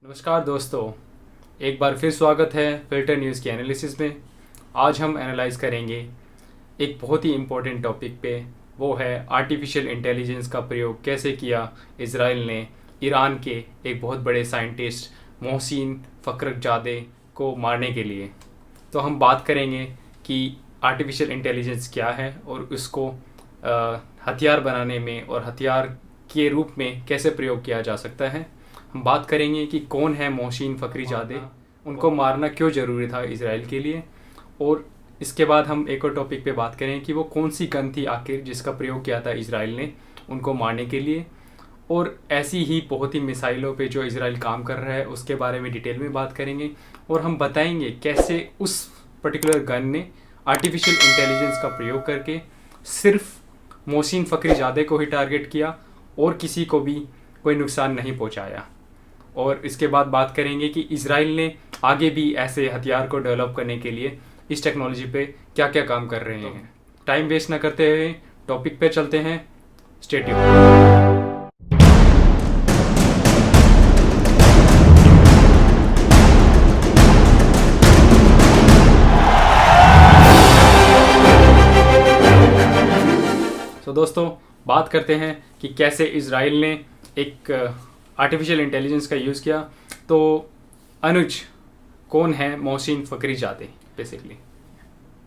नमस्कार दोस्तों, एक बार फिर स्वागत है फिल्टर न्यूज़ के एनालिसिस में। आज हम एनालाइज करेंगे एक बहुत ही इम्पोर्टेंट टॉपिक पे, वो है आर्टिफिशियल इंटेलिजेंस का प्रयोग कैसे किया इज़राइल ने ईरान के एक बहुत बड़े साइंटिस्ट मोहसिन फ़खरज़ादे को मारने के लिए। तो हम बात करेंगे कि आर्टिफिशियल इंटेलिजेंस क्या है और उसको हथियार बनाने में और हथियार के रूप में कैसे प्रयोग किया जा सकता है। हम बात करेंगे कि कौन है मोहसिन फ़खरीज़ादे, उनको मारना क्यों ज़रूरी था इज़राइल के लिए, और इसके बाद हम एक और टॉपिक पे बात करें कि वो कौन सी गन थी आखिर जिसका प्रयोग किया था इज़राइल ने उनको मारने के लिए। और ऐसी ही बहुत ही मिसाइलों पे जो इज़राइल काम कर रहा है उसके बारे में डिटेल में बात करेंगे, और हम बताएंगे कैसे उस पर्टिकुलर गन ने आर्टिफिशियल इंटेलिजेंस का प्रयोग करके सिर्फ मोहसिन फ़खरीज़ादे को ही टारगेट किया और किसी को भी कोई नुकसान नहीं पहुंचाया। और इसके बाद बात करेंगे कि इज़राइल ने आगे भी ऐसे हथियार को डेवलप करने के लिए इस टेक्नोलॉजी पे क्या क्या काम कर रहे हैं। टाइम वेस्ट ना करते हुए टॉपिक पे चलते हैं। Stay tuned. तो दोस्तों, बात करते हैं कि कैसे इज़राइल ने एक आर्टिफिशियल इंटेलिजेंस का यूज़ किया। तो अनुज, कौन है मोहसिन फ़खरीज़ादे बेसिकली?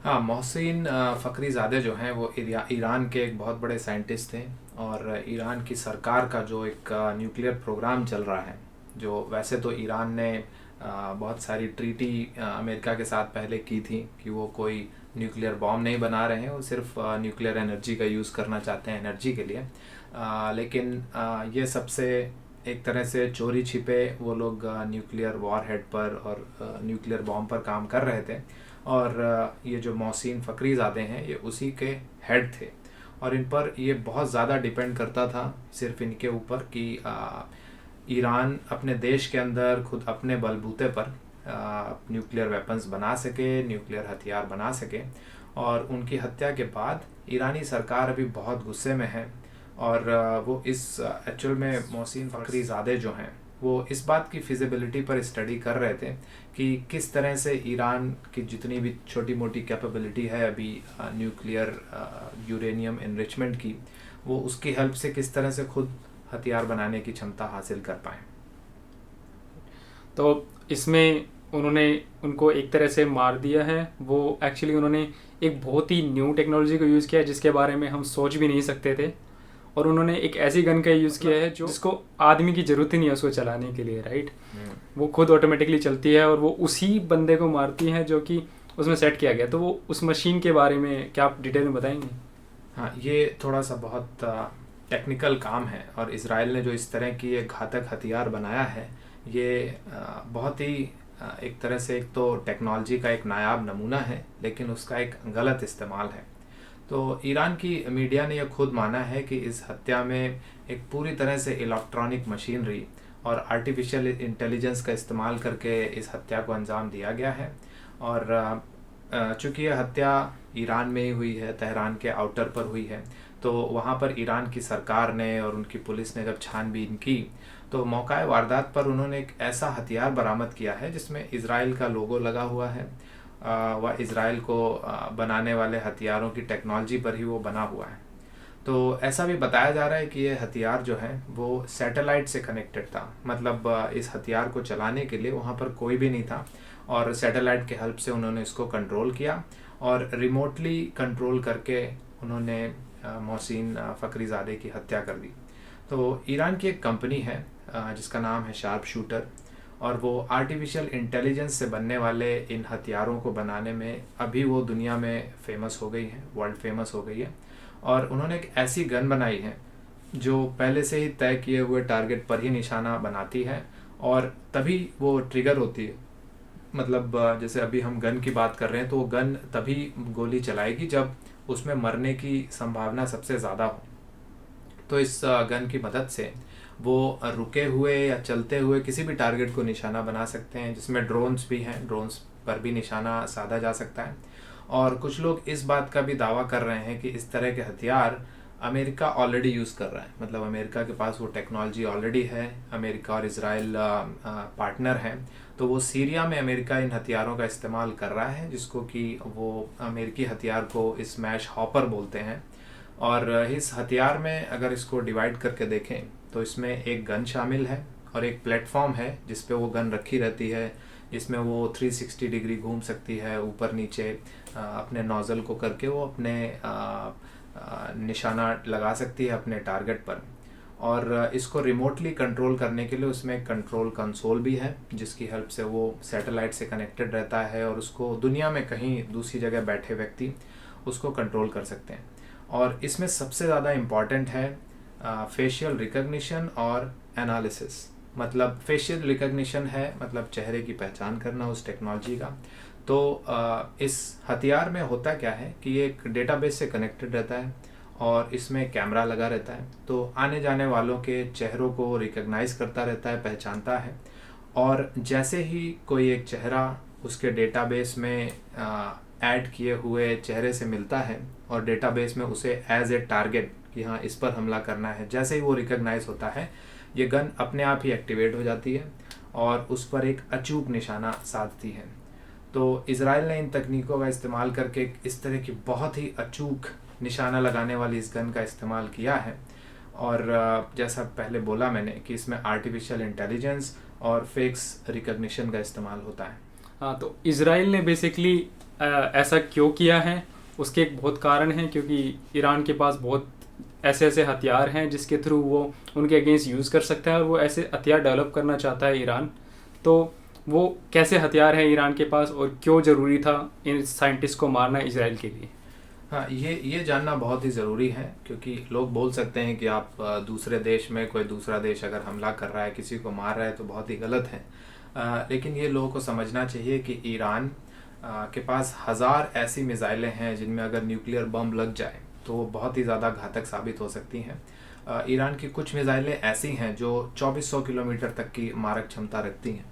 हाँ, मोहसिन फ़खरीज़ादे जो हैं वो ईरान के एक बहुत बड़े साइंटिस्ट थे। और ईरान की सरकार का जो एक न्यूक्लियर प्रोग्राम चल रहा है, जो वैसे तो ईरान ने बहुत सारी ट्रीटी अमेरिका के साथ पहले की थी कि वो कोई न्यूक्लियर बॉम्ब नहीं बना रहे हैं, वो सिर्फ न्यूक्लियर एनर्जी का यूज़ करना चाहते हैं एनर्जी के लिए। लेकिन ये सबसे एक तरह से चोरी छिपे वो लोग न्यूक्लियर वॉरहेड पर और न्यूक्लियर बॉम्ब पर काम कर रहे थे। और ये जो मोहसिन फ़खरीज़ादे हैं ये उसी के हेड थे, और इन पर ये बहुत ज़्यादा डिपेंड करता था सिर्फ इनके ऊपर कि ईरान अपने देश के अंदर खुद अपने बलबूते पर न्यूक्लियर वेपन्स बना सके, न्यूक्लियर हथियार बना सके। और उनकी हत्या के बाद ईरानी सरकार अभी बहुत गुस्से में है, और वो इस एक्चुअल में मोहसिन फ़खरीज़ादे जो हैं वो इस बात की फिजिबिलिटी पर स्टडी कर रहे थे कि किस तरह से ईरान की जितनी भी छोटी मोटी कैपेबिलिटी है अभी न्यूक्लियर यूरेनियम एनरिचमेंट की, वो उसकी हेल्प से किस तरह से खुद हथियार बनाने की क्षमता हासिल कर पाएँ। तो इसमें उन्होंने उनको एक तरह से मार दिया है। वो एक्चुअली उन्होंने एक बहुत ही न्यू टेक्नोलॉजी को यूज़ किया है जिसके बारे में हम सोच भी नहीं सकते थे, और उन्होंने एक ऐसी गन का यूज़ किया है जो जिसको आदमी की ज़रूरत ही नहीं है उसको चलाने के लिए, राइट। वो खुद ऑटोमेटिकली चलती है और वो उसी बंदे को मारती है जो कि उसमें सेट किया गया। तो वो उस मशीन के बारे में क्या आप डिटेल में बताएंगे? हाँ, ये थोड़ा सा बहुत टेक्निकल काम है, और इज़राइल ने जो इस तरह की एक घातक हथियार बनाया है ये बहुत ही एक तरह से एक तो टेक्नोलॉजी का एक नायाब नमूना है, लेकिन उसका एक गलत इस्तेमाल है। तो ईरान की मीडिया ने यह खुद माना है कि इस हत्या में एक पूरी तरह से इलेक्ट्रॉनिक मशीनरी और आर्टिफिशियल इंटेलिजेंस का इस्तेमाल करके इस हत्या को अंजाम दिया गया है। और चूँकि यह हत्या ईरान में ही हुई है, तेहरान के आउटर पर हुई है, तो वहाँ पर ईरान की सरकार ने और उनकी पुलिस ने जब छानबीन की तो मौका वारदात पर उन्होंने एक ऐसा हथियार बरामद किया है जिसमें इज़राइल का लोगो लगा हुआ है। वह इज़राइल को बनाने वाले हथियारों की टेक्नोलॉजी पर ही वो बना हुआ है। तो ऐसा भी बताया जा रहा है कि ये हथियार जो है वो सैटेलाइट से कनेक्टेड था, मतलब इस हथियार को चलाने के लिए वहाँ पर कोई भी नहीं था, और सैटेलाइट के हेल्प से उन्होंने इसको कंट्रोल किया और रिमोटली कंट्रोल करके उन्होंने मोहसिन फ़खरीज़ादे की हत्या कर दी। तो ईरान की एक कंपनी है जिसका नाम है शार्प शूटर, और वो आर्टिफिशियल इंटेलिजेंस से बनने वाले इन हथियारों को बनाने में अभी वो दुनिया में फेमस हो गई है, वर्ल्ड फेमस हो गई है। और उन्होंने एक ऐसी गन बनाई है जो पहले से ही तय किए हुए टारगेट पर ही निशाना बनाती है, और तभी वो ट्रिगर होती है। मतलब जैसे अभी हम गन की बात कर रहे हैं तो वो गन तभी गोली चलाएगी जब उसमें मरने की संभावना सबसे ज़्यादा हो। तो इस गन की मदद से वो रुके हुए या चलते हुए किसी भी टारगेट को निशाना बना सकते हैं, जिसमें ड्रोन्स भी हैं, ड्रोन्स पर भी निशाना साधा जा सकता है। और कुछ लोग इस बात का भी दावा कर रहे हैं कि इस तरह के हथियार अमेरिका ऑलरेडी यूज़ कर रहा है, मतलब अमेरिका के पास वो टेक्नोलॉजी ऑलरेडी है। अमेरिका और इज़राइल पार्टनर हैं, तो वो सीरिया में अमेरिका इन हथियारों का इस्तेमाल कर रहा है, जिसको कि वो अमेरिकी हथियार को स्मैश हॉपर बोलते हैं। और इस हथियार में अगर इसको डिवाइड करके देखें तो इसमें एक गन शामिल है और एक प्लेटफॉर्म है जिस पे वो गन रखी रहती है, जिसमें वो 360 डिग्री घूम सकती है ऊपर नीचे, अपने नोज़ल को करके वो अपने निशाना लगा सकती है अपने टारगेट पर। और इसको रिमोटली कंट्रोल करने के लिए उसमें एक कंट्रोल कंसोल भी है, जिसकी हेल्प से वो सैटेलाइट से कनेक्टेड रहता है और उसको दुनिया में कहीं दूसरी जगह बैठे व्यक्ति उसको कंट्रोल कर सकते हैं। और इसमें सबसे ज़्यादा इम्पॉर्टेंट है फेशियल रिकग्निशन और एनालिसिस। मतलब फेशियल रिकग्निशन है मतलब चेहरे की पहचान करना उस टेक्नोलॉजी का। तो इस हथियार में होता क्या है कि ये एक डेटाबेस से कनेक्टेड रहता है और इसमें कैमरा लगा रहता है, तो आने जाने वालों के चेहरों को रिकग्नाइज करता रहता है, पहचानता है। और जैसे ही कोई एक चेहरा उसके डेटाबेस में ऐड किए हुए चेहरे से मिलता है और डेटाबेस में उसे एज ए टारगेट कि हाँ इस पर हमला करना है, जैसे ही वो रिकग्नाइज होता है ये गन अपने आप ही एक्टिवेट हो जाती है और उस पर एक अचूक निशाना साधती है। तो इज़राइल ने इन तकनीकों का इस्तेमाल करके इस तरह की बहुत ही अचूक निशाना लगाने वाली इस गन का इस्तेमाल किया है। और जैसा पहले बोला मैंने कि इसमें आर्टिफिशियल इंटेलिजेंस और फेस रिकग्निशन का इस्तेमाल होता है। हाँ, तो इज़राइल ने बेसिकली ऐसा क्यों किया है, उसके एक बहुत कारण हैं, क्योंकि ईरान के पास बहुत ऐसे ऐसे हथियार हैं जिसके थ्रू वो उनके अगेंस्ट यूज़ कर सकता है और वो ऐसे हथियार डेवलप करना चाहता है ईरान। तो वो कैसे हथियार हैं ईरान के पास और क्यों ज़रूरी था इन साइंटिस्ट को मारना इजराइल के लिए? हाँ, ये जानना बहुत ही ज़रूरी है, क्योंकि लोग बोल सकते हैं कि आप दूसरे देश में कोई दूसरा देश अगर हमला कर रहा है, किसी को मार रहा है तो बहुत ही गलत है। लेकिन ये लोगों को समझना चाहिए कि ईरान के पास 1000 ऐसी मिसाइलें हैं जिनमें अगर न्यूक्लियर बम लग जाए तो वो बहुत ही ज़्यादा घातक साबित हो सकती हैं। ईरान की कुछ मिसाइलें ऐसी हैं जो 2400 किलोमीटर तक की मारक क्षमता रखती हैं।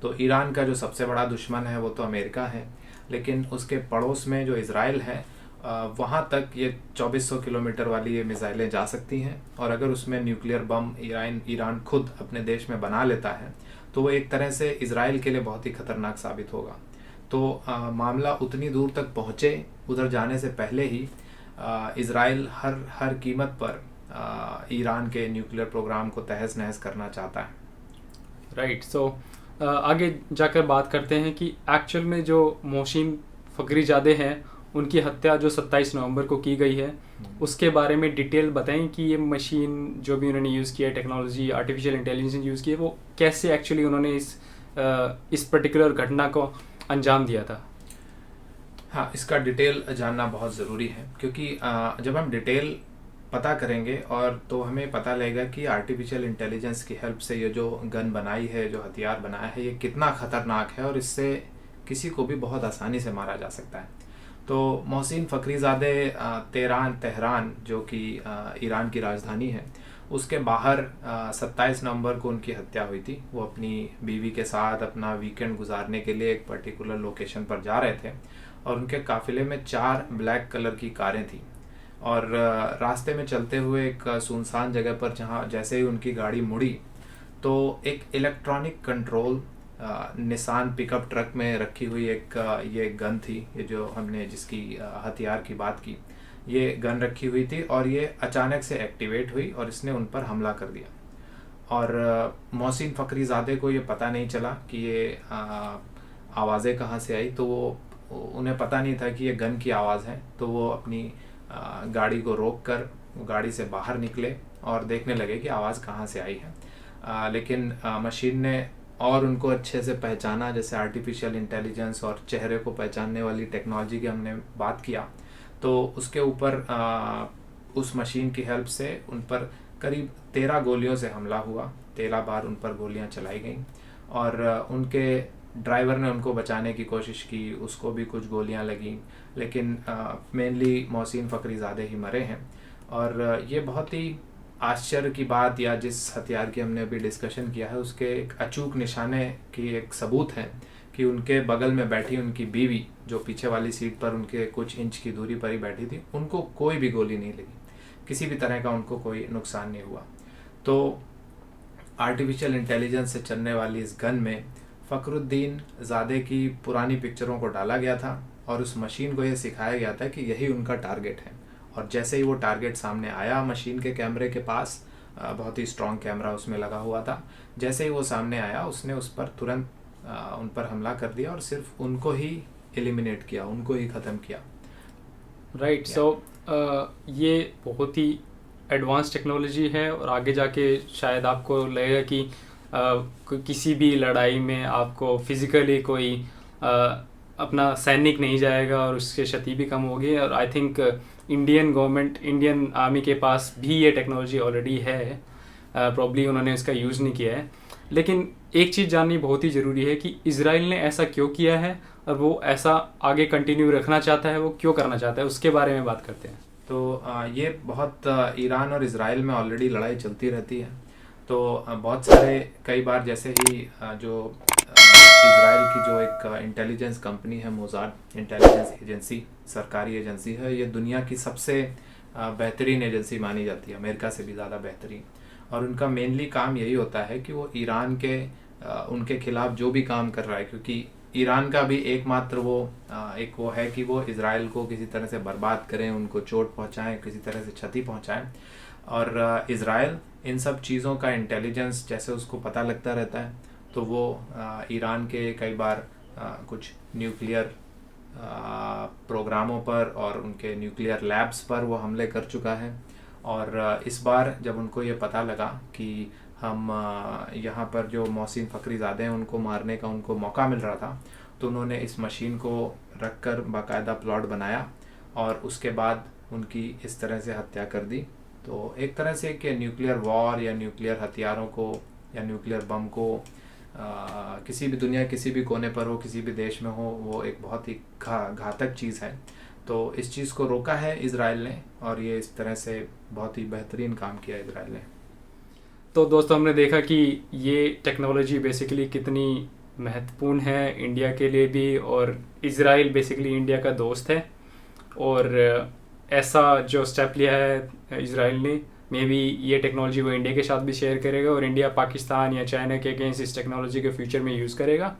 तो ईरान का जो सबसे बड़ा दुश्मन है वो तो अमेरिका है, लेकिन उसके पड़ोस में जो इज़राइल है वहाँ तक ये 2400 किलोमीटर वाली ये मिसाइलें जा सकती हैं। और अगर उसमें न्यूक्लियर बम ईरान खुद अपने देश में बना लेता है तो वो एक तरह से इज़राइल के लिए बहुत ही ख़तरनाक साबित होगा। तो मामला उतनी दूर तक पहुँचे, उधर जाने से पहले ही इज़राइल हर कीमत पर ईरान के न्यूक्लियर प्रोग्राम को तहस नहस करना चाहता है। राइट। सो आगे जाकर बात करते हैं कि एक्चुअल में जो मोहसिन फ़खरीज़ादे हैं उनकी हत्या जो 27 नवंबर को की गई है उसके बारे में डिटेल बताएं कि ये मशीन जो भी उन्होंने यूज़ किया है, टेक्नोलॉजी आर्टिफिशियल इंटेलिजेंस यूज़ की है, वो कैसे एक्चुअली उन्होंने इस पर्टिकुलर घटना को अंजाम दिया था। हाँ, इसका डिटेल जानना बहुत ज़रूरी है, क्योंकि जब हम डिटेल पता करेंगे और तो हमें पता लगेगा कि आर्टिफिशियल इंटेलिजेंस की हेल्प से ये जो गन बनाई है, जो हथियार बनाया है, ये कितना ख़तरनाक है और इससे किसी को भी बहुत आसानी से मारा जा सकता है। तो मोहसिन फ़खरीज़ादे तेहरान जो कि ईरान की राजधानी है, उसके बाहर 27 नवंबर को उनकी हत्या हुई थी। वो अपनी बीवी के साथ अपना वीकेंड गुजारने के लिए एक पर्टिकुलर लोकेशन पर जा रहे थे और उनके काफ़िले में 4 ब्लैक कलर की कारें थी। और रास्ते में चलते हुए एक सुनसान जगह पर जहाँ जैसे ही उनकी गाड़ी मुड़ी तो एक electronic control Nissan pickup truck में रखी हुई ये गन थी, ये जो हमने जिसकी हथियार की बात की, ये गन रखी हुई थी और ये अचानक से एक्टिवेट हुई और इसने उन पर हमला कर दिया। और मोहसिन फ़खरीज़ादे को ये पता नहीं चला कि ये आवाज़ें कहाँ से आई, तो वो उन्हें पता नहीं था कि ये गन की आवाज़ है। तो वो अपनी गाड़ी को रोककर गाड़ी से बाहर निकले और देखने लगे कि आवाज़ कहाँ से आई है। लेकिन मशीन ने और उनको अच्छे से पहचाना, जैसे आर्टिफिशियल इंटेलिजेंस और चेहरे को पहचानने वाली टेक्नोलॉजी की हमने बात किया, तो उसके ऊपर उस मशीन की हेल्प से उन पर करीब 13 गोलियों से हमला हुआ। 13 बार उन पर गोलियां चलाई गईं और उनके ड्राइवर ने उनको बचाने की कोशिश की, उसको भी कुछ गोलियां लगीं, लेकिन मेनली मोहसिन फ़खरीज़ादे ही मरे हैं। और ये बहुत ही आश्चर्य की बात, या जिस हथियार की हमने अभी डिस्कशन किया है उसके एक अचूक निशाने की एक सबूत है कि उनके बगल में बैठी उनकी बीवी जो पीछे वाली सीट पर उनके कुछ इंच की दूरी पर ही बैठी थी, उनको कोई भी गोली नहीं लगी। किसी भी तरह का उनको कोई नुकसान नहीं हुआ। तो आर्टिफिशियल इंटेलिजेंस से चलने वाली इस गन में फ़खरुद्दीन ज़ादे की पुरानी पिक्चरों को डाला गया था और उस मशीन को ये सिखाया गया था कि यही उनका टारगेट है। और जैसे ही वो टारगेट सामने आया मशीन के कैमरे के पास, बहुत ही स्ट्रॉन्ग कैमरा उसमें लगा हुआ था, जैसे ही वो सामने आया उसने उस पर तुरंत उन पर हमला कर दिया और सिर्फ उनको ही एलिमिनेट किया, उनको ही ख़त्म किया। राइट। सो ये बहुत ही एडवांस टेक्नोलॉजी है और आगे जाके शायद आपको लगेगा कि किसी भी लड़ाई में आपको फिज़िकली कोई अपना सैनिक नहीं जाएगा और उसके क्षति भी कम होगी। और I think Indian government, Indian army के पास भी ये टेक्नोलॉजी ऑलरेडी है, प्रॉब्ली उन्होंने इसका यूज़ नहीं किया है। लेकिन एक चीज़ जाननी बहुत ही ज़रूरी है कि इजराइल ने ऐसा क्यों किया है और वो ऐसा आगे कंटिन्यू रखना चाहता है, वो क्यों करना चाहता है, उसके बारे में बात करते हैं। तो ये बहुत ईरान और इजराइल में ऑलरेडी लड़ाई चलती रहती है। तो बहुत सारे कई बार जैसे ही जो इजराइल की जो एक इंटेलिजेंस कंपनी है, मोसाद इंटेलिजेंस एजेंसी, सरकारी एजेंसी है, ये दुनिया की सबसे बेहतरीन एजेंसी मानी जाती है, अमेरिका से भी ज़्यादा बेहतरीन। और उनका मेनली काम यही होता है कि वो ईरान के उनके खिलाफ जो भी काम कर रहा है, क्योंकि ईरान का भी एकमात्र एक वो है कि वो इजराइल को किसी तरह से बर्बाद करें, उनको चोट पहुंचाएं, किसी तरह से क्षति पहुंचाएं। और इजराइल इन सब चीज़ों का इंटेलिजेंस जैसे उसको पता लगता रहता है, तो वो ईरान के कई बार कुछ न्यूक्लियर प्रोग्रामों पर और उनके न्यूक्लियर लैब्स पर वो हमले कर चुका है। और इस बार जब उनको ये पता लगा कि हम यहाँ पर जो मोहसिन फ़खरीज़ादे हैं उनको मारने का उनको मौका मिल रहा था, तो उन्होंने इस मशीन को रख कर बाकायदा प्लॉट बनाया और उसके बाद उनकी इस तरह से हत्या कर दी। तो एक तरह से कि न्यूक्लियर वॉर या न्यूक्लियर हथियारों को या न्यूक्लियर बम को किसी भी दुनिया किसी भी कोने पर हो, किसी भी देश में हो, वो एक बहुत ही घातक चीज़ है। तो इस चीज़ को रोका है इजराइल ने और ये इस तरह से बहुत ही बेहतरीन काम किया इजराइल ने। तो दोस्तों, हमने देखा कि ये टेक्नोलॉजी बेसिकली कितनी महत्वपूर्ण है इंडिया के लिए भी, और इजराइल बेसिकली इंडिया का दोस्त है। और ऐसा जो स्टेप लिया है इजराइल ने, मे बी ये टेक्नोलॉजी वो इंडिया के साथ भी शेयर करेगा और इंडिया पाकिस्तान या चाइना के अगेंस्ट इस टेक्नोलॉजी के फ्यूचर में यूज़ करेगा।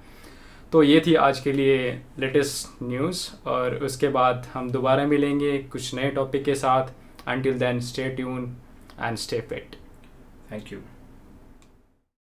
तो ये थी आज के लिए लेटेस्ट न्यूज़, और उसके बाद हम दोबारा मिलेंगे कुछ नए टॉपिक के साथ। Until then, stay tuned and stay fit. Thank you.